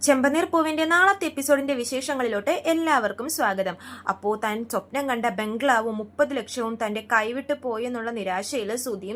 ചെമ്പനീർ പൂവിന്റെ നാളത്തെ എപ്പിസോഡിന്റെ വിശേഷങ്ങളിലോട്ട് എല്ലാവർക്കും സ്വാഗതം. അപ്പോൾ താൻ സ്വപ്നം കണ്ട ബംഗ്ലാവും 30 ലക്ഷവും തന്റെ കൈവിട്ട് പോയി എന്നുള്ള നിരാശയിൽ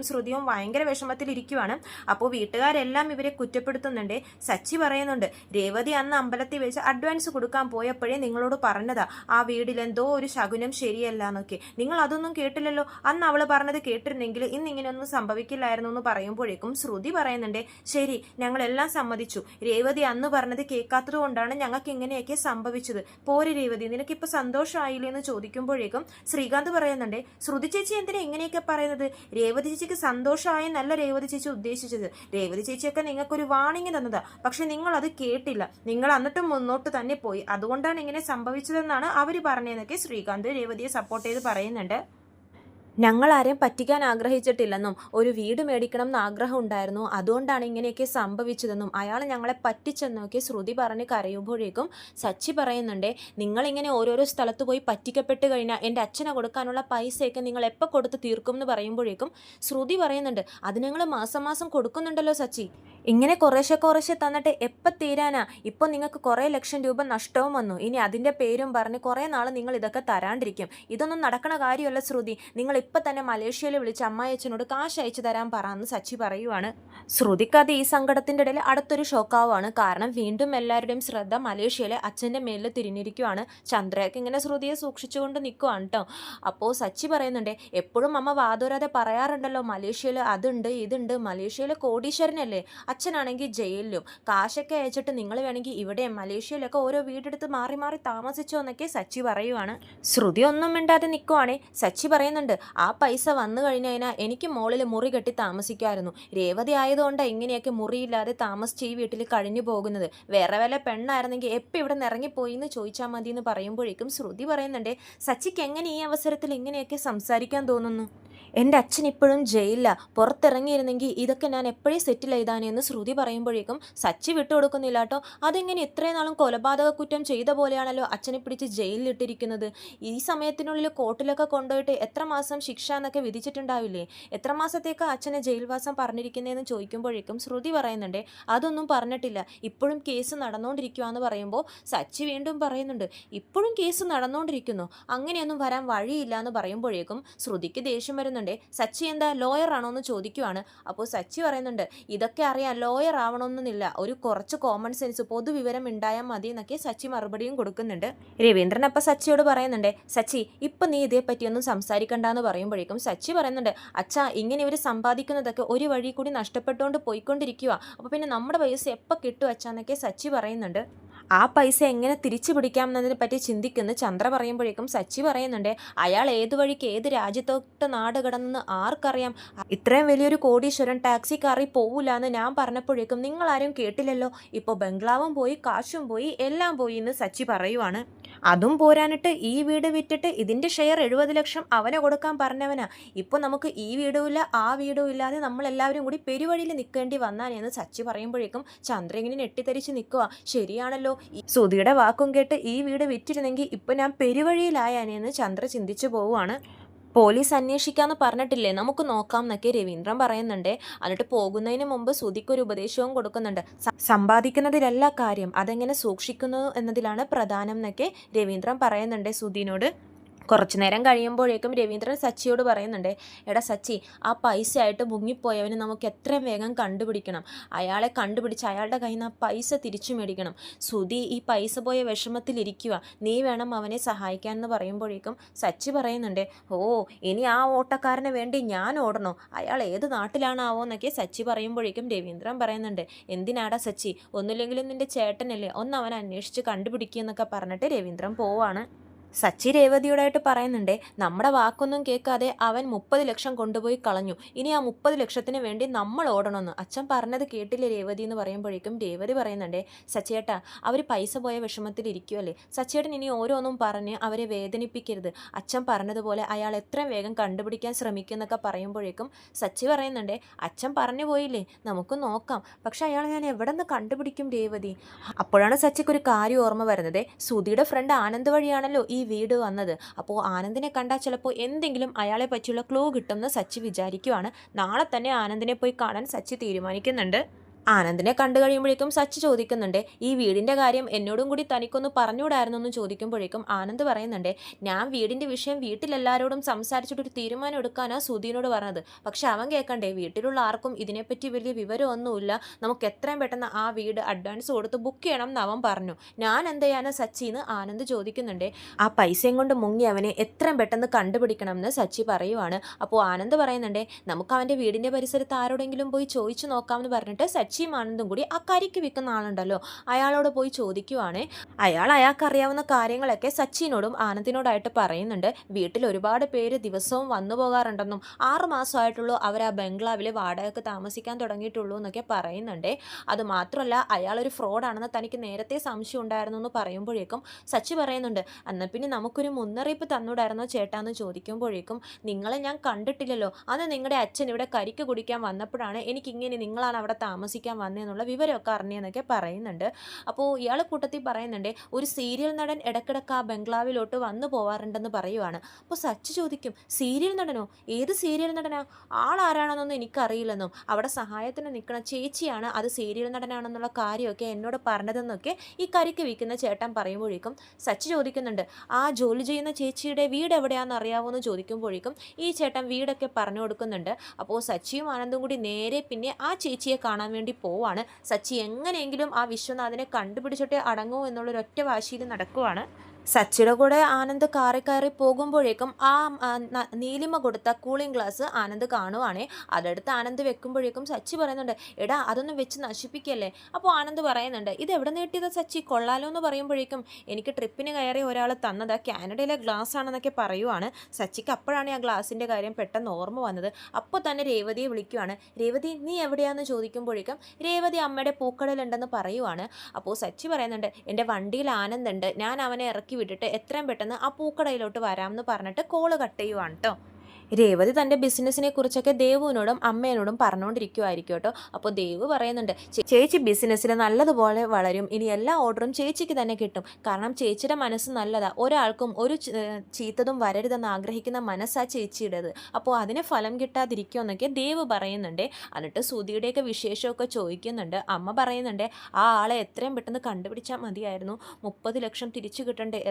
ശ്രുതിയും ഭയങ്കര വിഷമത്തിലിരിക്കുവാണ്. അപ്പോൾ വീട്ടുകാരെല്ലാം ഇവരെ കുറ്റപ്പെടുത്തുന്നുണ്ട്. സച്ചി പറയുന്നുണ്ട്, രേവതി അന്ന് അമ്പലത്തിൽ വെച്ച് അഡ്വാൻസ് കൊടുക്കാൻ പോയപ്പോഴേ നിങ്ങളോട് പറഞ്ഞതാ ആ വീട്ടിൽ എന്തോ ഒരു ശകുനം ശരിയല്ല എന്നൊക്കെ. നിങ്ങൾ അതൊന്നും കേട്ടില്ലല്ലോ. അന്ന് അവള് പറഞ്ഞത് കേട്ടിരുന്നെങ്കിൽ ഇന്ന് ഇങ്ങനെയൊന്നും സംഭവിക്കില്ലായിരുന്നു എന്ന് പറയുമ്പോഴേക്കും ശ്രുതി പറയുന്നുണ്ട്, ശരി, ഞങ്ങളെല്ലാം സമ്മതിച്ചു. രേവതി അന്ന് പറഞ്ഞത് കേൾക്കാത്തത് കൊണ്ടാണ് ഞങ്ങൾക്ക് ഇങ്ങനെയൊക്കെ സംഭവിച്ചത്. പോരെ രേവതി, നിനക്കിപ്പോൾ സന്തോഷമായില്ലേ എന്ന് ചോദിക്കുമ്പോഴേക്കും ശ്രീകാന്ത് പറയുന്നുണ്ട്, ശ്രുതി ചേച്ചി എന്തിനാ ഇങ്ങനെയൊക്കെ പറയുന്നത്? രേവതി ചേച്ചിക്ക് സന്തോഷമായി നല്ല രേവതി ചേച്ചി ഉദ്ദേശിച്ചത്. രേവതി ചേച്ചിയൊക്കെ നിങ്ങൾക്കൊരു വാണിംഗ് തന്നതാ, പക്ഷെ നിങ്ങൾ അത് കേട്ടില്ല. നിങ്ങൾ എന്നിട്ടും മുന്നോട്ട് തന്നെ പോയി. അതുകൊണ്ടാണ് ഇങ്ങനെ സംഭവിച്ചതെന്നാണ് അവർ പറഞ്ഞതെന്നൊക്കെ ശ്രീകാന്ത് രേവതിയെ സപ്പോർട്ട് ചെയ്ത് പറയുന്നുണ്ട്. ഞങ്ങൾ ആരെയും പറ്റിക്കാൻ ആഗ്രഹിച്ചിട്ടില്ലെന്നും ഒരു വീട് മേടിക്കണം എന്ന് ആഗ്രഹം ഉണ്ടായിരുന്നു, അതുകൊണ്ടാണ് ഇങ്ങനെയൊക്കെ സംഭവിച്ചതെന്നും അയാൾ ഞങ്ങളെ പറ്റിച്ചെന്നൊക്കെ ശ്രുതി പറഞ്ഞ് കരയുമ്പോഴേക്കും സച്ചി പറയുന്നുണ്ട്, നിങ്ങളിങ്ങനെ ഓരോരോ സ്ഥലത്ത് പോയി പറ്റിക്കപ്പെട്ട് കഴിഞ്ഞാൽ എൻ്റെ അച്ഛനെ കൊടുക്കാനുള്ള പൈസയൊക്കെ നിങ്ങൾ എപ്പോൾ കൊടുത്ത് തീർക്കും എന്ന് പറയുമ്പോഴേക്കും ശ്രുതി പറയുന്നുണ്ട്, അത് ഞങ്ങൾ മാസം മാസം കൊടുക്കുന്നുണ്ടല്ലോ സച്ചി. ഇങ്ങനെ കുറേശ്ശെ തന്നിട്ട് എപ്പോൾ തീരാനാ? ഇപ്പോൾ നിങ്ങൾക്ക് കുറേ ലക്ഷം രൂപ നഷ്ടവും വന്നു. ഇനി അതിൻ്റെ പേരും പറഞ്ഞ് കുറേ നാൾ നിങ്ങൾ ഇതൊക്കെ തരാണ്ടിരിക്കും. ഇതൊന്നും നടക്കണ കാര്യമല്ല ശ്രുതി. നിങ്ങൾ ഇപ്പം തന്നെ മലേഷ്യയിൽ വിളിച്ച് അമ്മായിയച്ഛനോട് കാശ് അയച്ചു തരാൻ പറയാമെന്ന് സച്ചി പറയുവാണ്. ശ്രുതിക്ക് അത് ഈ സങ്കടത്തിൻ്റെ ഇടയിൽ അടുത്തൊരു ഷോക്കാവുകയാണ്. കാരണം വീണ്ടും എല്ലാവരുടെയും ശ്രദ്ധ മലേഷ്യയിലെ അച്ഛൻ്റെ മേലിൽ തിരിഞ്ഞിരിക്കുവാണ്. ചന്ദ്രയൊക്കെ ഇങ്ങനെ ശ്രുതിയെ സൂക്ഷിച്ചുകൊണ്ട് നിൽക്കുവാണ് കേട്ടോ. അപ്പോൾ സച്ചി പറയുന്നുണ്ട്, എപ്പോഴും അമ്മ വാദോരാതെ പറയാറുണ്ടല്ലോ മലേഷ്യയിൽ അതുണ്ട് ഇതുണ്ട്. മലേഷ്യയിൽ കോടീശ്വരനല്ലേ, അച്ഛനാണെങ്കിൽ ജയിലിലും. കാശൊക്കെ അയച്ചിട്ട് നിങ്ങൾ വേണമെങ്കിൽ ഇവിടെ മലേഷ്യയിലൊക്കെ ഓരോ വീടെടുത്ത് മാറി മാറി താമസിച്ചോ എന്നൊക്കെ സച്ചി പറയുവാണ്. ശ്രുതി ഒന്നും മിണ്ടാതെ നിൽക്കുവാണേ. സച്ചി പറയുന്നുണ്ട്, ആ പൈസ വന്നു കഴിഞ്ഞു കഴിഞ്ഞാൽ എനിക്ക് മുകളിൽ മുറി കെട്ടി താമസിക്കാമായിരുന്നു. രേവതി ആയതുകൊണ്ടാണ് ഇങ്ങനെയൊക്കെ മുറിയില്ലാതെ താമസിച്ച് ഈ വീട്ടിൽ കഴിഞ്ഞു പോകുന്നത്. വേറെ വല്ല പെണ്ണായിരുന്നെങ്കിൽ എപ്പോൾ ഇവിടെ നിന്ന് ഇറങ്ങിപ്പോയി എന്ന് ചോദിച്ചാൽ മതി എന്ന് പറയുമ്പോഴേക്കും ശ്രുതി പറയുന്നുണ്ട്, സച്ചിക്ക് എങ്ങനെ ഈ അവസരത്തിൽ ഇങ്ങനെയൊക്കെ സംസാരിക്കാൻ തോന്നുന്നു? എൻ്റെ അച്ഛൻ ഇപ്പോഴും ജയിലിലാണ്. പുറത്തിറങ്ങിയിരുന്നെങ്കിൽ ഇതൊക്കെ ഞാൻ എപ്പോഴും സെറ്റിൽ ചെയ്താനെന്ന് ശ്രുതി പറയുമ്പോഴേക്കും സച്ചി വിട്ടുകൊടുക്കുന്നില്ല കേട്ടോ. അതെങ്ങനെ ഇത്രയും നാളും കൊലപാതക കുറ്റം ചെയ്ത പോലെയാണല്ലോ അച്ഛനെ പിടിച്ച് ജയിലിലിട്ടിരിക്കുന്നത്. ഈ സമയത്തിനുള്ളിൽ കോർട്ടിലൊക്കെ കൊണ്ടുപോയിട്ട് എത്ര മാസം ശിക്ഷ എന്നൊക്കെ വിധിച്ചിട്ടുണ്ടാവില്ലേ? എത്ര മാസത്തേക്ക് അച്ഛനെ ജയിൽവാസം പറഞ്ഞിരിക്കുന്നതെന്ന് ചോദിക്കുമ്പോഴേക്കും ശ്രുതി പറയുന്നുണ്ട്, അതൊന്നും പറഞ്ഞിട്ടില്ല, ഇപ്പോഴും കേസ് നടന്നുകൊണ്ടിരിക്കുകയെന്ന് പറയുമ്പോൾ സച്ചി വീണ്ടും പറയുന്നുണ്ട്, ഇപ്പോഴും കേസ് നടന്നുകൊണ്ടിരിക്കുന്നു, അങ്ങനെയൊന്നും വരാൻ വഴിയില്ല എന്ന് പറയുമ്പോഴേക്കും ശ്രുതിക്ക് ദേഷ്യം വരുന്നുണ്ട്. സച്ചി എന്താ ലോയർ ആണോ എന്ന് ചോദിക്കുവാണ്. അപ്പോൾ സച്ചി പറയുന്നുണ്ട്, ഇതൊക്കെ അറിയാൻ ലോയർ ആവണമെന്നില്ല, ഒരു കുറച്ച് കോമൺ സെൻസ് പൊതുവിവരം ഉണ്ടായാൽ മതി എന്നൊക്കെ സച്ചി മറുപടിയും കൊടുക്കുന്നുണ്ട്. രവീന്ദ്രൻ അപ്പം സച്ചിയോട് പറയുന്നുണ്ട്, സച്ചി ഇപ്പം നീ ഇതേ പറ്റിയൊന്നും സംസാരിക്കണ്ടെന്ന് പറയുമ്പോഴേക്കും സച്ചി പറയുന്നുണ്ട്, അച്ഛാ ഇങ്ങനെ ഇവർ സമ്പാദിക്കുന്നതൊക്കെ ഒരു വഴി കൂടി നഷ്ടപ്പെട്ടുകൊണ്ട് പോയിക്കൊണ്ടിരിക്കുക. അപ്പോൾ പിന്നെ നമ്മുടെ പൈസ എപ്പോൾ കിട്ടും അച്ഛാന്നൊക്കെ സച്ചി പറയുന്നുണ്ട്. ആ പൈസ എങ്ങനെ തിരിച്ചു പിടിക്കാം എന്നതിനെ പറ്റി ചിന്തിക്കുന്ന ചന്ദ്ര പറയുമ്പോഴേക്കും സച്ചി പറയുന്നുണ്ട്, അയാൾ ഏത് വഴിക്ക് ഏത് രാജ്യത്തോട്ട് നാട് കടന്നെന്ന് ആർക്കറിയാം? ഇത്രയും വലിയൊരു കോടീശ്വരൻ ടാക്സി കാറിൽ പോവില്ല എന്ന് ഞാൻ പറഞ്ഞപ്പോഴേക്കും നിങ്ങളാരും കേട്ടില്ലല്ലോ. ഇപ്പോൾ ബംഗ്ലാവും പോയി, കാശും പോയി, എല്ലാം പോയി എന്ന് സച്ചി പറയുവാണ്. അതും പോരാനിട്ട് ഈ വീട് വിറ്റിട്ട് ഇതിൻ്റെ ഷെയർ 70 ലക്ഷം അവനെ കൊടുക്കാൻ പറഞ്ഞവനാ. ഇപ്പോൾ നമുക്ക് ഈ വീടുമില്ല ആ വീടും ഇല്ലാതെ നമ്മളെല്ലാവരും കൂടി പെരുവഴിയിൽ നിൽക്കേണ്ടി വന്നാനെന്ന് സച്ചി പറയുമ്പോഴേക്കും ചന്ദ്ര ഇങ്ങനെ ഞെട്ടിത്തരിച്ച് നിൽക്കുക. ശരിയാണല്ലോ, സുധിയുടെ വാക്കും കേട്ട് ഈ വീട് വിറ്റിരുന്നെങ്കിൽ ഇപ്പം ഞാൻ പെരുവഴിയിലായാനെന്ന് ചന്ദ്ര ചിന്തിച്ചു പോവുകയാണ്. പോലീസ് അന്വേഷിക്കാമെന്ന് പറഞ്ഞിട്ടില്ലേ, നമുക്ക് നോക്കാം എന്നൊക്കെ രവീന്ദ്രൻ പറയുന്നുണ്ട്. എന്നിട്ട് പോകുന്നതിന് മുമ്പ് സുധിക്കൊരു ഉപദേശവും കൊടുക്കുന്നുണ്ട്. സമ്പാദിക്കുന്നതിലല്ല കാര്യം, അതെങ്ങനെ സൂക്ഷിക്കുന്നു എന്നതിലാണ് പ്രധാനം എന്നൊക്കെ രവീന്ദ്രൻ പറയുന്നുണ്ട് സുധിനോട്. കുറച്ചു നേരം കഴിയുമ്പോഴേക്കും രവീന്ദ്രൻ സച്ചിയോട് പറയുന്നുണ്ട്, എടാ സച്ചി, ആ പൈസ ആയിട്ട് മുങ്ങിപ്പോയവന് നമുക്ക് എത്രയും വേഗം കണ്ടുപിടിക്കണം. അയാളെ കണ്ടുപിടിച്ച് അയാളുടെ കയ്യിൽ നിന്ന് ആ പൈസ തിരിച്ചു മേടിക്കണം. സുധി ഈ പൈസ പോയ വിഷമത്തിലിരിക്കുക, നീ വേണം അവനെ സഹായിക്കാൻ എന്ന് പറയുമ്പോഴേക്കും സച്ചി പറയുന്നുണ്ട്, ഓ ഇനി ആ ഓട്ടക്കാരന് വേണ്ടി ഞാൻ ഓടണോ? അയാൾ ഏത് നാട്ടിലാണാവോ എന്നൊക്കെ സച്ചി പറയുമ്പോഴേക്കും രവീന്ദ്രൻ പറയുന്നുണ്ട്, എന്തിനാടാ സച്ചി, ഒന്നുമില്ലെങ്കിലും നിൻ്റെ ചേട്ടനല്ലേ, ഒന്ന് അവനെ അന്വേഷിച്ച് കണ്ടുപിടിക്കുക എന്നൊക്കെ പറഞ്ഞിട്ട് രവീന്ദ്രൻ പോവാണ്. സച്ചി രേവതിയോടായിട്ട് പറയുന്നുണ്ട്, നമ്മുടെ വാക്കൊന്നും കേൾക്കാതെ അവൻ 30 ലക്ഷം കൊണ്ടുപോയി കളഞ്ഞു, ഇനി ആ 30 ലക്ഷത്തിന് വേണ്ടി നമ്മൾ ഓടണമെന്ന്. അച്ഛൻ പറഞ്ഞത് കേട്ടില്ലേ രേവതി എന്ന് പറയുമ്പോഴേക്കും രേവതി പറയുന്നുണ്ട്, സച്ചിയേട്ടാ അവർ പൈസ പോയ വിഷമത്തിലിരിക്കുമല്ലേ, സച്ചിയേട്ടൻ ഇനി ഓരോന്നും പറഞ്ഞ് അവരെ വേദനിപ്പിക്കരുത്. അച്ഛൻ പറഞ്ഞതുപോലെ അയാൾ എത്രയും വേഗം കണ്ടുപിടിക്കാൻ ശ്രമിക്കുന്നൊക്കെ പറയുമ്പോഴേക്കും സച്ചി പറയുന്നുണ്ട്, അച്ഛൻ പറഞ്ഞു പോയില്ലേ, നമുക്ക് നോക്കാം, പക്ഷെ അയാൾ ഞാൻ എവിടെ നിന്ന് കണ്ടുപിടിക്കും രേവതി? അപ്പോഴാണ് സച്ചിക്കൊരു കാര്യം ഓർമ്മ വരുന്നത്, സുധിയുടെ ഫ്രണ്ട് ആനന്ദ് വഴിയാണല്ലോ ഈ വീട് വന്നത്. അപ്പോൾ ആനന്ദിനെ കണ്ടാൽ ചിലപ്പോൾ എന്തെങ്കിലും അയാളെ പറ്റിയുള്ള ക്ലൂ കിട്ടുമെന്ന് സച്ചി വിചാരിക്കുവാണ്. നാളെ തന്നെ ആനന്ദിനെ പോയി കാണാൻ സച്ചി തീരുമാനിക്കുന്നുണ്ട്. ആനന്ദിനെ കണ്ടു കഴിയുമ്പോഴേക്കും സച്ചി ചോദിക്കുന്നുണ്ട്, ഈ വീടിൻ്റെ കാര്യം എന്നോടും കൂടി തനിക്കൊന്ന് പറഞ്ഞുകൂടായിരുന്നു എന്ന് ചോദിക്കുമ്പോഴേക്കും ആനന്ദ് പറയുന്നുണ്ട്, ഞാൻ വീടിൻ്റെ വിഷയം വീട്ടിലെല്ലാവരോടും സംസാരിച്ചിട്ടൊരു തീരുമാനം എടുക്കാനാണ് സുധീനോട് പറഞ്ഞത്. പക്ഷെ അവൻ കേൾക്കണ്ടേ, വീട്ടിലുള്ള ആർക്കും ഇതിനെപ്പറ്റി വലിയ വിവരമൊന്നുമില്ല, നമുക്ക് എത്രയും പെട്ടെന്ന് ആ വീട് അഡ്വാൻസ് കൊടുത്ത് ബുക്ക് ചെയ്യണം എന്ന് അവൻ പറഞ്ഞു. ഞാൻ എന്ത് ചെയ്യാനാ സച്ചി എന്ന് ആനന്ദ് ചോദിക്കുന്നുണ്ട്. ആ പൈസയും കൊണ്ട് മുങ്ങി അവനെ എത്രയും പെട്ടെന്ന് കണ്ടുപിടിക്കണം എന്ന് സച്ചി പറയുവാണ്. അപ്പോൾ ആനന്ദ് പറയുന്നുണ്ട്, നമുക്ക് അവൻ്റെ വീടിൻ്റെ പരിസരത്ത് ആരോടെങ്കിലും പോയി ചോദിച്ചു നോക്കാമെന്ന് പറഞ്ഞിട്ട് സച്ചിയും ആനന്ദും കൂടി ആ കരിക്ക് വിൽക്കുന്ന ആളുണ്ടല്ലോ അയാളോട് പോയി ചോദിക്കുവാണ്. അയാൾക്കറിയാവുന്ന കാര്യങ്ങളൊക്കെ സച്ചിനോടും ആനന്ദിനോടായിട്ട് പറയുന്നുണ്ട്. വീട്ടിൽ ഒരുപാട് പേര് ദിവസവും വന്നു പോകാറുണ്ടെന്നും 6 മാസമായിട്ടുള്ളൂ അവർ ആ ബംഗ്ലാവിൽ വാടകയ്ക്ക് താമസിക്കാൻ തുടങ്ങിയിട്ടുള്ളൂ എന്നൊക്കെ പറയുന്നുണ്ട്. അതുമാത്രമല്ല അയാളൊരു ഫ്രോഡാണെന്ന് തനിക്ക് നേരത്തെ സംശയം ഉണ്ടായിരുന്നു എന്ന് പറയുമ്പോഴേക്കും സച്ചി പറയുന്നുണ്ട്, എന്നാൽ പിന്നെ നമുക്കൊരു മുന്നറിയിപ്പ് തന്നൂടായിരുന്നോ ചേട്ടാന്ന് ചോദിക്കുമ്പോഴേക്കും, നിങ്ങളെ ഞാൻ കണ്ടിട്ടില്ലല്ലോ, അന്ന് നിങ്ങളുടെ അച്ഛൻ ഇവിടെ കരിക്ക് കുടിക്കാൻ വന്നപ്പോഴാണ് എനിക്കിങ്ങനെ നിങ്ങളാണ് അവിടെ താമസിക്കാൻ വന്നതെന്നുള്ള വിവരമൊക്കെ അറിഞ്ഞെന്നൊക്കെ പറയുന്നുണ്ട്. അപ്പോൾ ഇയാൾ കൂട്ടത്തിൽ പറയുന്നുണ്ട്, ഒരു സീരിയൽ നടൻ ഇടക്കിടക്ക് ആ ബംഗ്ലാവിലോട്ട് വന്നു പോവാറുണ്ടെന്ന് പറയുവാണ്. അപ്പോൾ സച്ചി ചോദിക്കും, സീരിയൽ നടനോ, ഏത് സീരിയൽ നടനാ, ആളാരാണെന്നൊന്നും എനിക്കറിയില്ലെന്നും അവിടെ സഹായത്തിന് നിൽക്കുന്ന ചേച്ചിയാണ് അത് സീരിയൽ നടനാണെന്നുള്ള കാര്യമൊക്കെ എന്നോട് പറഞ്ഞതെന്നൊക്കെ ഈ കരിക്ക് വിൽക്കുന്ന ചേട്ടൻ പറയുമ്പോഴേക്കും സച്ചി ചോദിക്കുന്നുണ്ട്, ആ ജോലി ചെയ്യുന്ന ചേച്ചിയുടെ വീട് എവിടെയാണെന്ന് അറിയാവോ എന്ന് ചോദിക്കുമ്പോഴേക്കും ഈ ചേട്ടൻ വീടൊക്കെ പറഞ്ഞു കൊടുക്കുന്നുണ്ട്. അപ്പോൾ സച്ചിയും ആനന്ദും കൂടി നേരെ പിന്നെ ആ ചേച്ചിയെ കാണാൻ വേണ്ടി പോവാണ്. സച്ചി എങ്ങനെയെങ്കിലും ആ വിശ്വനാഥിനെ കണ്ടുപിടിച്ചിട്ടേ അടങ്ങൂ എന്നുള്ളൊരൊറ്റ വാശിയിൽ നടക്കുവാണ്. സച്ചിയുടെ കൂടെ ആനന്ദ് കാറി കയറി പോകുമ്പോഴേക്കും ആ നീലിമ കൊടുത്ത കൂളിംഗ് ഗ്ലാസ് ആനന്ദ് കാണുവാണേ. അതെടുത്ത് ആനന്ദ് വെക്കുമ്പോഴേക്കും സച്ചി പറയുന്നുണ്ട്, എടാ അതൊന്നും വെച്ച് നശിപ്പിക്കല്ലേ. അപ്പോൾ ആനന്ദ് പറയുന്നുണ്ട്, ഇത് എവിടെ നീട്ടിയത് സച്ചി, കൊള്ളാലോ എന്ന് പറയുമ്പോഴേക്കും, എനിക്ക് ട്രിപ്പിന് കയറി ഒരാൾ തന്നത് കാനഡയിലെ ഗ്ലാസ് ആണെന്നൊക്കെ പറയുവാണ്. സച്ചിക്ക് അപ്പോഴാണ് ആ ഗ്ലാസിൻ്റെ കാര്യം പെട്ടെന്ന് ഓർമ്മ വന്നത്. അപ്പോൾ തന്നെ രേവതിയെ വിളിക്കുവാണ്. രേവതി നീ എവിടെയാണെന്ന് ചോദിക്കുമ്പോഴേക്കും രേവതി അമ്മയുടെ പൂക്കടയിലുണ്ടെന്ന് പറയുവാണ്. അപ്പോൾ സച്ചി പറയുന്നുണ്ട്, എൻ്റെ വണ്ടിയിൽ ആനന്ദുണ്ട്, ഞാൻ അവനെ ഇറക്കി വിട്ടിട്ട് എത്രയും പെട്ടെന്ന് ആ പൂക്കടയിലോട്ട് വരാമെന്ന് പറഞ്ഞിട്ട് കോള് കട്ട് ചെയ്യുവാണ് കേട്ടോ. രേവതി തൻ്റെ ബിസിനസ്സിനെ കുറിച്ചൊക്കെ ദേവുവിനോടും അമ്മേനോടും പറഞ്ഞുകൊണ്ടിരിക്കുമായിരിക്കും കേട്ടോ. അപ്പോൾ ദേവ് പറയുന്നുണ്ട്, ചേച്ചി ബിസിനസ്സിൽ നല്ലതുപോലെ വളരും, ഇനി എല്ലാ ഓർഡറും ചേച്ചിക്ക് തന്നെ കിട്ടും, കാരണം ചേച്ചിയുടെ മനസ്സ് നല്ലതാ, ഒരാൾക്കും ഒരു ചീത്തതും വരരുതെന്ന് ആഗ്രഹിക്കുന്ന മനസ്സാ ചേച്ചിയുടേത്, അപ്പോൾ അതിന് ഫലം കിട്ടാതിരിക്കുമെന്നൊക്കെ ദേവ് പറയുന്നുണ്ട്. എന്നിട്ട് സുധിയുടെയൊക്കെ വിശേഷമൊക്കെ ചോദിക്കുന്നുണ്ട്. അമ്മ പറയുന്നുണ്ട്, ആ ആളെ എത്രയും പെട്ടെന്ന് കണ്ടുപിടിച്ചാൽ മതിയായിരുന്നു, 30 ലക്ഷം തിരിച്ചു കിട്ടണ്ടേ,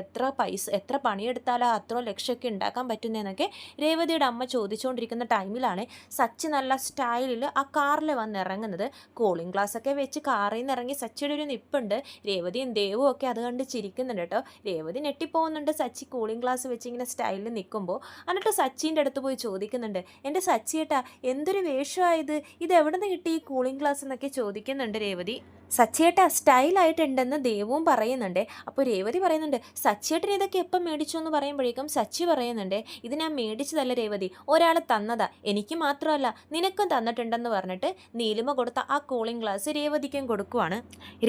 എത്ര പണിയെടുത്താലാ അത്ര ലക്ഷമൊക്കെ ഉണ്ടാക്കാൻ പറ്റുന്നതെന്നൊക്കെ രേവതിയുടെ അമ്മ ചോദിച്ചുകൊണ്ടിരിക്കുന്ന ടൈമിലാണ് സച്ചി നല്ല സ്റ്റൈലിൽ ആ കാറിൽ വന്നിറങ്ങുന്നത്. കൂളിംഗ് ഗ്ലാസ് ഒക്കെ വെച്ച് കാറിൽ നിന്ന് ഇറങ്ങി സച്ചിയുടെ ഒരു നിപ്പുണ്ട്. രേവതിയും ദേവും ഒക്കെ അത് കണ്ട് ചിരിക്കുന്നുണ്ട് കേട്ടോ. രേവതി ഞെട്ടിപ്പോകുന്നുണ്ട് സച്ചി കൂളിംഗ് ഗ്ലാസ് വെച്ച് ഇങ്ങനെ സ്റ്റൈലിൽ നിൽക്കുമ്പോൾ. എന്നിട്ട് സച്ചിൻ്റെ അടുത്ത് പോയി ചോദിക്കുന്നുണ്ട്, എൻ്റെ സച്ചിയേട്ടാ എന്തൊരു വേഷമായത്, ഇത് എവിടെ നിന്ന് കിട്ടി ഈ കൂളിംഗ് ഗ്ലാസ് എന്നൊക്കെ ചോദിക്കുന്നുണ്ട് രേവതി. സച്ചിയേട്ട സ്റ്റൈലായിട്ടുണ്ടെന്ന് ദേവും പറയുന്നുണ്ട്. അപ്പോൾ രേവതി പറയുന്നുണ്ട്, സച്ചിയേട്ടൻ ഇതൊക്കെ എപ്പം മേടിച്ചു എന്ന് പറയുമ്പോഴേക്കും സച്ചി പറയുന്നുണ്ട്, ഇത് ഞാൻ മേടിച്ചതല്ല രേവതി, ഒരാൾ തന്നതാ, എനിക്ക് മാത്രമല്ല നിനക്കും തന്നിട്ടുണ്ടെന്ന് പറഞ്ഞിട്ട് നീലിമ കൊടുത്ത ആ കൂളിംഗ് ഗ്ലാസ് രേവതിക്കും കൊടുക്കുവാണ്.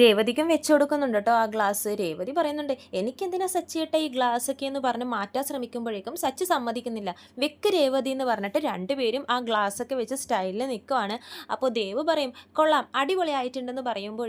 രേവതിക്കും വെച്ചു കൊടുക്കുന്നുണ്ട് കേട്ടോ ആ ഗ്ലാസ്. രേവതി പറയുന്നുണ്ട്, എനിക്കെന്തിനാ സച്ചിയേട്ട ഈ ഗ്ലാസ്സൊക്കെ എന്ന് പറഞ്ഞ് മാറ്റാൻ ശ്രമിക്കുമ്പോഴേക്കും സച്ചി സമ്മതിക്കുന്നില്ല. വെക്ക് രേവതി എന്ന് പറഞ്ഞിട്ട് രണ്ടുപേരും ആ ഗ്ലാസ്സൊക്കെ വെച്ച് സ്റ്റൈലിൽ നിൽക്കുവാണ്. അപ്പോൾ ദേവ് പറയും, കൊള്ളാം അടിപൊളിയായിട്ടുണ്ടെന്ന് പറയുമ്പോഴേക്കും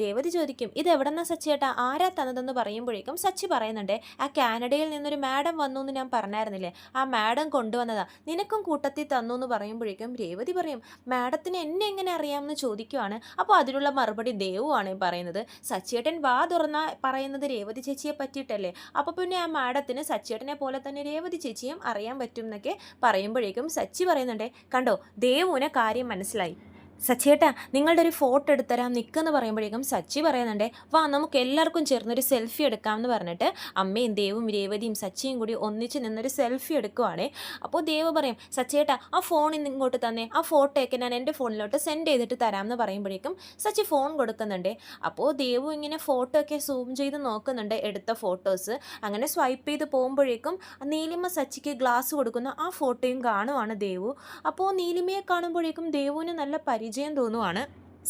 രേവതി ചോദിക്കും, ഇത് എവിടെ നിന്നാ സച്ചിയേട്ടാ, ആരാ തന്നതെന്ന് പറയുമ്പോഴേക്കും സച്ചി പറയുന്നുണ്ട്, ആ കാനഡയിൽ നിന്നൊരു മാഡം വന്നു എന്ന് ഞാൻ പറഞ്ഞായിരുന്നില്ലേ, ആ മാഡം കൊണ്ടുവന്നതാ, നിനക്കും കൂട്ടത്തിൽ തന്നു എന്ന് പറയുമ്പോഴേക്കും രേവതി പറയും, മാഡത്തിന് എന്നെ എങ്ങനെ അറിയാമെന്ന് ചോദിക്കുവാണ്. അപ്പോൾ അതിനുള്ള മറുപടി ദേവുവാണ് പറയുന്നത്. സച്ചിയേട്ടൻ വാ തുറന്ന പറയുന്നത് രേവതി ചേച്ചിയെ പറ്റിയിട്ടല്ലേ, അപ്പോൾ പിന്നെ ആ മാഡത്തിന് സച്ചിയേട്ടനെ പോലെ തന്നെ രേവതി ചേച്ചിയും അറിയാൻ പറ്റും എന്നൊക്കെ പറയുമ്പോഴേക്കും സച്ചി പറയുന്നുണ്ട്, കണ്ടോ ദേവുവിനെ കാര്യം മനസ്സിലായി, സച്ചിയേട്ടാ നിങ്ങളുടെ ഒരു ഫോട്ടോ എടുത്തരാം നിൽക്കുമെന്ന് പറയുമ്പോഴേക്കും സച്ചി പറയുന്നുണ്ട്, വാ നമുക്ക് എല്ലാവർക്കും ചേർന്നൊരു സെൽഫി എടുക്കാമെന്ന് പറഞ്ഞിട്ട് അമ്മയും ദേവും രേവതിയും സച്ചിയും കൂടി ഒന്നിച്ച് നിന്നൊരു സെൽഫി എടുക്കുവാണേ. അപ്പോൾ ദേവ് പറയും, സച്ചിയേട്ടാ ആ ഫോണിൽ ഇങ്ങോട്ട് തന്നെ, ആ ഫോട്ടോയൊക്കെ ഞാൻ എൻ്റെ ഫോണിലോട്ട് സെൻഡ് ചെയ്തിട്ട് തരാമെന്ന് പറയുമ്പോഴേക്കും സച്ചി ഫോൺ കൊടുക്കുന്നുണ്ട്. അപ്പോൾ ദേവു ഇങ്ങനെ ഫോട്ടോ ഒക്കെ സൂം ചെയ്ത് നോക്കുന്നുണ്ട് എടുത്ത ഫോട്ടോസ്. അങ്ങനെ സ്വൈപ്പ് ചെയ്ത് പോകുമ്പോഴേക്കും നീലിമ സച്ചിക്ക് ഗ്ലാസ് കൊടുക്കുന്ന ആ ഫോട്ടോയും കാണുവാണ് ദേവു. അപ്പോൾ നീലിമയെ കാണുമ്പോഴേക്കും ദേവുവിന് നല്ല പരിചയം തോന്നുവാണ്.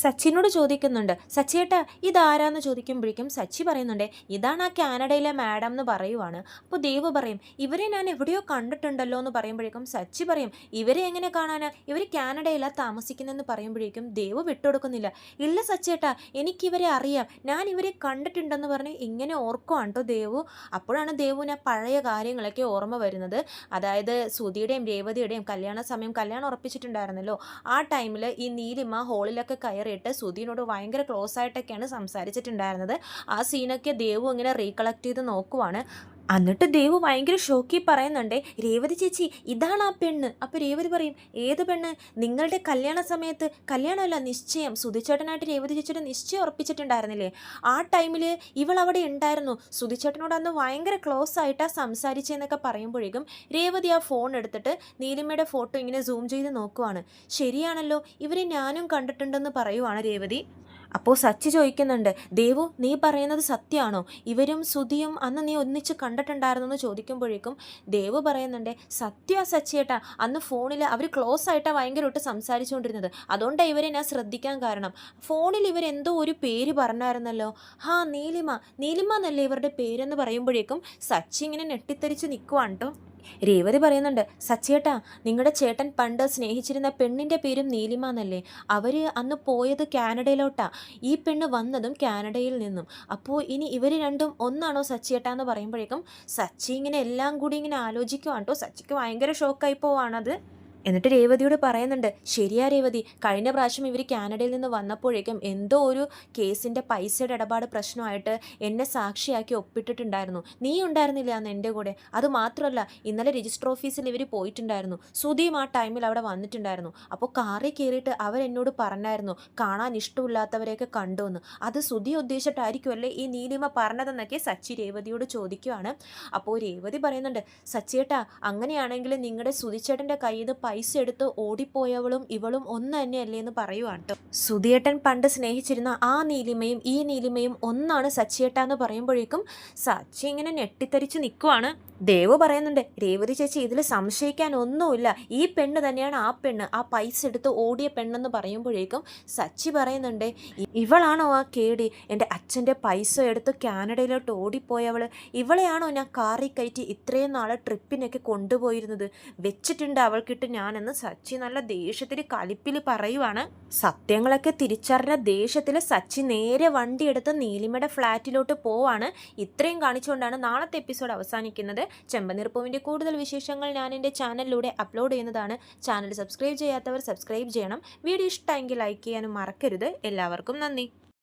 സച്ചിനോട് ചോദിക്കുന്നുണ്ട്, സച്ചിയേട്ടാ ഇതാരാന്ന് ചോദിക്കുമ്പോഴേക്കും സച്ചി പറയുന്നുണ്ട്, ഇതാണ് ആ കാനഡയിലെ മാഡം എന്ന് പറയുവാണ്. അപ്പോൾ ദേവ് പറയും, ഇവരെ ഞാൻ എവിടെയോ കണ്ടിട്ടുണ്ടല്ലോ എന്ന് പറയുമ്പോഴേക്കും സച്ചി പറയും, ഇവരെ എങ്ങനെ കാണാനാ, ഇവർ കാനഡയിലാണ് താമസിക്കുന്നതെന്ന് പറയുമ്പോഴേക്കും ദേവ് വിട്ടുകൊടുക്കുന്നില്ല. ഇല്ല സച്ചിയേട്ടാ എനിക്കിവരെ അറിയാം, ഞാൻ ഇവരെ കണ്ടിട്ടുണ്ടെന്ന് പറഞ്ഞ് ഇങ്ങനെ ഓർക്കുവാണ് കേട്ടോ ദേവു. അപ്പോഴാണ് ദേവുവിന് പഴയ കാര്യങ്ങളൊക്കെ ഓർമ്മ വരുന്നത്. അതായത് സുധിയുടെയും രേവതിയുടെയും കല്യാണം ഉറപ്പിച്ചിട്ടുണ്ടായിരുന്നല്ലോ, ആ ടൈമിൽ ഈ നീലിമ ഹോളിലൊക്കെ കയറിയിട്ട് സുധിനോട് ഭയങ്കര ക്ലോസ് ആയിട്ടൊക്കെയാണ് സംസാരിച്ചിട്ടുണ്ടായിരുന്നത്. ആ സീനൊക്കെ ദേവു ഇങ്ങനെ റീകളക്ട് ചെയ്ത് നോക്കുവാണ്. എന്നിട്ട് ദേവു ഭയങ്കര ഷോക്കി പറയുന്നുണ്ടേ, രേവതി ചേച്ചി ഇതാണ് ആ പെണ്ണ്. അപ്പോൾ രേവതി പറയും, ഏത് പെണ്ണ്? നിങ്ങളുടെ കല്യാണ സമയത്ത്, കല്യാണമല്ല നിശ്ചയം, സുധിച്ചേട്ടനായിട്ട് രേവതി ചേച്ചിയുടെ നിശ്ചയം ഉറപ്പിച്ചിട്ടുണ്ടായിരുന്നില്ലേ, ആ ടൈമിൽ ഇവൾ അവിടെ ഉണ്ടായിരുന്നു. സുധിച്ചേട്ടനോട് അന്ന് ഭയങ്കര ക്ലോസ് ആയിട്ടാണ് സംസാരിച്ചതെന്നൊക്കെ പറയുമ്പോഴേക്കും രേവതി ആ ഫോൺ എടുത്തിട്ട് നീലിമയുടെ ഫോട്ടോ ഇങ്ങനെ സൂം ചെയ്ത് നോക്കുവാണ്. ശരിയാണല്ലോ, ഇവരെ ഞാനും കണ്ടിട്ടുണ്ടെന്ന് പറയുവാണ് രേവതി. അപ്പോൾ സച്ചി ചോദിക്കുന്നുണ്ട്, ദേവു നീ പറയുന്നത് സത്യമാണോ? ഇവരും സുധിയും അന്ന് നീ ഒന്നിച്ച് കണ്ടിട്ടുണ്ടായിരുന്നു എന്ന് ചോദിക്കുമ്പോഴേക്കും ദേവു പറയുന്നുണ്ട്, സത്യ സച്ചിയേട്ടാ, അന്ന് ഫോണിൽ അവർ ക്ലോസ് ആയിട്ടാണ് ഭയങ്കരമായിട്ട് സംസാരിച്ചുകൊണ്ടിരുന്നത്. അതുകൊണ്ടാണ് ഇവരെ ഞാൻ ശ്രദ്ധിക്കാൻ കാരണം. ഫോണിൽ ഇവരെന്തോ ഒരു പേര് പറഞ്ഞായിരുന്നല്ലോ, നീലിമ, നീലിമ എന്നല്ലേ ഇവരുടെ പേരെന്ന് പറയുമ്പോഴേക്കും സച്ചി ഇങ്ങനെ ഞെട്ടിത്തെറിച്ച് നിൽക്കുവാണ് കേട്ടോ. രേവതി പറയുന്നുണ്ട്, സച്ചേട്ടാ നിങ്ങളുടെ ചേട്ടൻ പണ്ട് സ്നേഹിച്ചിരുന്ന പെണ്ണിൻ്റെ പേരും നീലിമ എന്നല്ലേ? അവർ അന്ന് പോയത് കാനഡയിലോട്ടാ, ഈ പെണ്ണ് വന്നതും കാനഡയിൽ നിന്നും. അപ്പോൾ ഇനി ഇവർ രണ്ടും ഒന്നാണോ സച്ചേട്ടാ എന്ന് പറയുമ്പോഴേക്കും സച്ചി ഇങ്ങനെ എല്ലാം കൂടി ഇങ്ങനെ ആലോചിക്കുവാണ് കേട്ടോ. സച്ചിക്ക് ഭയങ്കര ഷോക്കായി പോവാണത്. എന്നിട്ട് രേവതിയോട് പറയുന്നുണ്ട്, ശരിയാ രേവതി, കഴിഞ്ഞ പ്രാവശ്യം ഇവർ കാനഡയിൽ നിന്ന് വന്നപ്പോഴേക്കും എന്തോ ഒരു കേസിൻ്റെ പൈസയുടെ ഇടപാട് പ്രശ്നമായിട്ട് എന്നെ സാക്ഷിയാക്കി ഒപ്പിട്ടിട്ടുണ്ടായിരുന്നു. നീ ഉണ്ടായിരുന്നില്ല അന്ന് എൻ്റെ കൂടെ. അതുമാത്രമല്ല ഇന്നലെ രജിസ്റ്റർ ഓഫീസിൽ ഇവർ പോയിട്ടുണ്ടായിരുന്നു. സുധിയും ആ ടൈമിൽ അവിടെ വന്നിട്ടുണ്ടായിരുന്നു. അപ്പോൾ കാറിൽ കയറിയിട്ട് അവരെന്നോട് പറഞ്ഞായിരുന്നു കാണാൻ ഇഷ്ടമില്ലാത്തവരെയൊക്കെ കണ്ടു എന്ന്. അത് സുധി ഉദ്ദേശിച്ചിട്ടായിരിക്കുമല്ലേ ഈ നീലിമ പറഞ്ഞതെന്നൊക്കെ സച്ചി രേവതിയോട് ചോദിക്കുവാണ്. അപ്പോൾ രേവതി പറയുന്നുണ്ട്, സച്ചിയേട്ടാ അങ്ങനെയാണെങ്കിൽ നിങ്ങളുടെ സുധിച്ചേട്ടൻ്റെ കയ്യിൽ നിന്ന് പൈസ എടുത്ത് ഓടിപ്പോയവളും ഇവളും ഒന്ന് തന്നെയല്ലേ എന്ന് പറയുവാണ് കേട്ടോ. സുധിയേട്ടൻ പണ്ട് സ്നേഹിച്ചിരുന്ന ആ നീലിമയും ഈ നീലിമയും ഒന്നാണ് സച്ചിയേട്ടാന്ന് പറയുമ്പോഴേക്കും സച്ചി ഇങ്ങനെ ഞെട്ടിത്തരിച്ച് നിൽക്കുവാണ്. ദേവു പറയുന്നുണ്ട്, രേവതി ചേച്ചി ഇതിൽ സംശയിക്കാൻ ഒന്നുമില്ല, ഈ പെണ്ണ് തന്നെയാണ് ആ പെണ്ണ്, ആ പൈസ എടുത്ത് ഓടിയ പെണ്ണെന്ന് പറയുമ്പോഴേക്കും സച്ചി പറയുന്നുണ്ട്, ഇവളാണോ ആ കേടി, എൻ്റെ അച്ഛൻ്റെ പൈസ എടുത്ത് കാനഡയിലോട്ട് ഓടിപ്പോയവൾ, ഇവളെയാണോ ഞാൻ കാറിൽ കയറ്റി ഇത്രയും നാളെ ട്രിപ്പിനൊക്കെ കൊണ്ടുപോയിരുന്നത്, വെച്ചിട്ടുണ്ട് അവൾക്കിട്ട് ഞാനെന്ന് സച്ചി നല്ല ദേഷ്യത്തിൽ കലിപ്പിൽ പറയുവാണ്. സത്യങ്ങളൊക്കെ തിരിച്ചറിഞ്ഞ ദേഷ്യത്തിൽ സച്ചി നേരെ വണ്ടിയെടുത്ത് നീലിമയുടെ ഫ്ലാറ്റിലോട്ട് പോവാണ്. ഇത്രയും കാണിച്ചുകൊണ്ടാണ് നാളത്തെ എപ്പിസോഡ് അവസാനിക്കുന്നത്. ചെമ്പനീർപ്പൂവിൻ്റെ കൂടുതൽ വിശേഷങ്ങൾ ഞാൻ എൻ്റെ ചാനലിലൂടെ അപ്ലോഡ് ചെയ്യുന്നതാണ്. ചാനൽ സബ്സ്ക്രൈബ് ചെയ്യാത്തവർ സബ്സ്ക്രൈബ് ചെയ്യണം. വീഡിയോ ഇഷ്ടമെങ്കിൽ ലൈക്ക് ചെയ്യാനും മറക്കരുത്. എല്ലാവർക്കും നന്ദി.